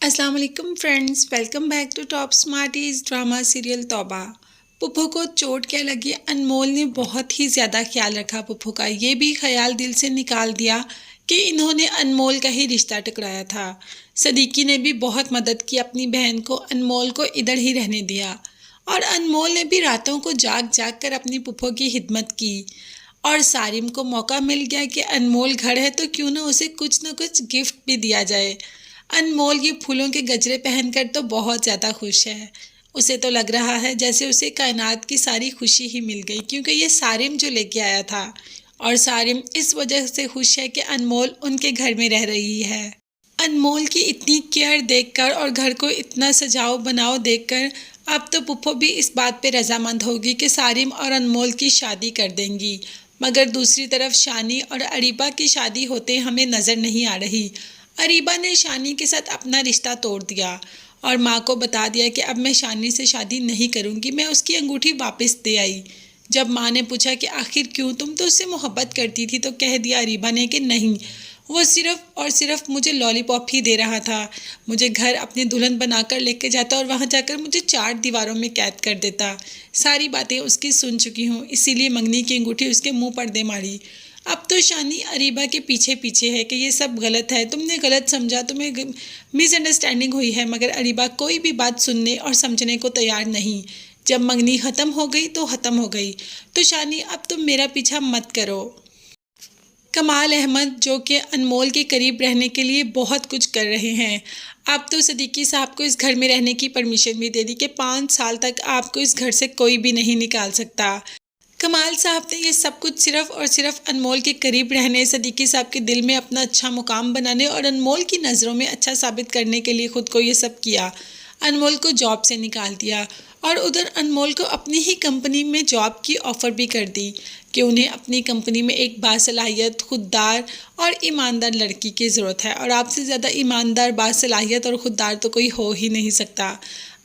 अस्सलाम वालेकुम friends, welcome back to top smarties drama serial तौबा। पुप्पो को चोट क्या लगी, अनमोल ने बहुत ही ज़्यादा ख्याल रखा। पुप्पो का ये भी ख्याल दिल से निकाल दिया कि इन्होंने अनमोल का ही रिश्ता टकराया था। सदीकी ने भी बहुत मदद की अपनी बहन को, अनमोल को इधर ही रहने दिया और अनमोल ने भी रातों को जाग जाग कर अपनी पुप्पो की हिदमत की। और सारिम को मौका मिल गया कि अनमोल घर है तो क्यों ना उसे कुछ न कुछ गिफ्ट भी दिया जाए। अनमोल ये फूलों के गजरे पहनकर तो बहुत ज़्यादा खुश है। उसे तो लग रहा है जैसे उसे कायनात की सारी खुशी ही मिल गई, क्योंकि ये सारिम जो लेके आया था। और सारिम इस वजह से खुश है कि अनमोल उनके घर में रह रही है। अनमोल की इतनी केयर देखकर और घर को इतना सजाओ बनाओ देखकर अब तो पुप्पो भी इस बात पे रजामंद होगी कि सारिम और अनमोल की शादी कर देंगी। मगर दूसरी तरफ शानी और अरीबा की शादी होते हमें नज़र नहीं आ रही। अरीबा ने शानी के साथ अपना रिश्ता तोड़ दिया और माँ को बता दिया कि अब मैं शानी से शादी नहीं करूँगी। मैं उसकी अंगूठी वापस दे आई। जब माँ ने पूछा कि आखिर क्यों, तुम तो उससे मोहब्बत करती थी, तो कह दिया अरीबा ने कि नहीं, वो सिर्फ और सिर्फ मुझे लॉलीपॉप ही दे रहा था। मुझे घर अपनी दुल्हन बनाकर लेके जाता और वहाँ जाकर मुझे 4 दीवारों में कैद कर देता। सारी बातें उसकी सुन चुकी हूँ, इसीलिए मंगनी की अंगूठी उसके मुंह पर दे मारी। अब तो शानी अरीबा के पीछे पीछे है कि ये सब गलत है, तुमने गलत समझा, तुम्हें मिसअंडरस्टैंडिंग हुई है। मगर अरीबा कोई भी बात सुनने और समझने को तैयार नहीं। जब मंगनी ख़त्म हो गई तो ख़त्म हो गई। तो शानी अब तुम मेरा पीछा मत करो। कमाल अहमद जो कि अनमोल के करीब रहने के लिए बहुत कुछ कर रहे हैं। अब तो सदीकी साहब को इस घर में रहने की परमिशन भी दे दी कि 5 साल तक आपको इस घर से कोई भी नहीं निकाल सकता। कमाल साहब ने ये सब कुछ सिर्फ और सिर्फ अनमोल के करीब रहने, सदीकी साहब के दिल में अपना अच्छा मुकाम बनाने और अनमोल की नज़रों में अच्छा साबित करने के लिए खुद को ये सब किया। अनमोल को जॉब से निकाल दिया और उधर अनमोल को अपनी ही कंपनी में जॉब की ऑफ़र भी कर दी कि उन्हें अपनी कंपनी में एक बासलाहियत, खुददार और ईमानदार लड़की की ज़रूरत है। और आपसे ज़्यादा ईमानदार, बासलाहियत और खुददार तो कोई हो ही नहीं सकता।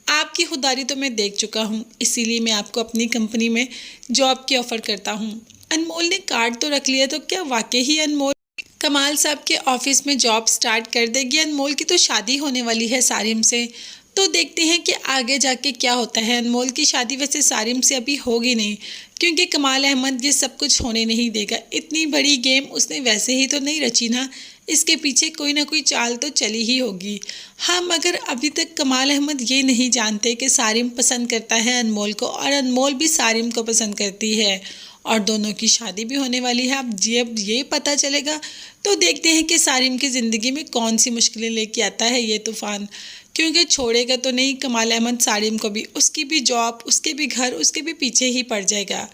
आपकी खुददारी तो मैं देख चुका हूँ, इसीलिए मैं आपको अपनी कंपनी में जॉब की ऑफ़र करता हूँ। अनमोल ने कार्ड तो रख लिया, तो क्या वाकई ही अनमोल कमाल साहब के ऑफिस में जॉब स्टार्ट कर देगी? अनमोल की तो शादी होने वाली है सारिम से, तो देखते हैं कि आगे जाके क्या होता है। अनमोल की शादी वैसे सारिम से अभी होगी नहीं, क्योंकि कमाल अहमद ये सब कुछ होने नहीं देगा। इतनी बड़ी गेम उसने वैसे ही तो नहीं रची ना, इसके पीछे कोई ना कोई चाल तो चली ही होगी। हाँ, मगर अभी तक कमाल अहमद ये नहीं जानते कि सारिम पसंद करता है अनमोल को और अनमोल भी सारिम को पसंद करती है और दोनों की शादी भी होने वाली है। अब जब ये पता चलेगा तो देखते हैं कि सारिम की ज़िंदगी में कौन सी मुश्किलें लेके आता है ये तूफ़ान, क्योंकि छोड़ेगा तो नहीं कमाल अहमद सारिम को भी। उसकी भी जॉब, उसके भी घर, उसके भी पीछे ही पड़ जाएगा।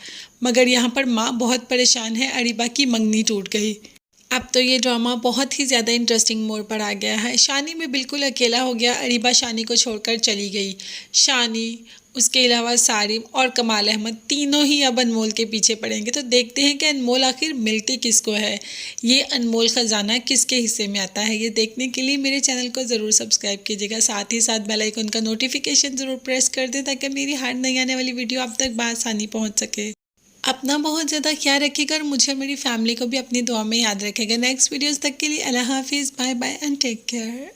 मगर यहाँ पर माँ बहुत परेशान है, अरीबा की मंगनी टूट गई। अब तो ये ड्रामा बहुत ही ज़्यादा इंटरेस्टिंग मोड़ पर आ गया है। शानी में बिल्कुल अकेला हो गया, अरीबा शानी को छोड़कर चली गई। शानी, उसके अलावा सारिम और कमाल अहमद तीनों ही अब अनमोल के पीछे पड़ेंगे। तो देखते हैं कि अनमोल आखिर मिलती किसको है, ये अनमोल ख़जाना किसके हिस्से में आता है। ये देखने के लिए मेरे चैनल को ज़रूर सब्सक्राइब कीजिएगा, साथ ही साथ बेल आइकन का नोटिफिकेशन ज़रूर प्रेस कर दें ताकि मेरी हर नई आने वाली वीडियो आप तक बआसानी पहुँच सके। अपना बहुत ज़्यादा ख्याल रखिएगा और मुझे और मेरी फैमिली को भी अपनी दुआ में याद रखेगा। नेक्स्ट वीडियोस तक के लिए अल्लाह हाफिज़, bye bye and take care.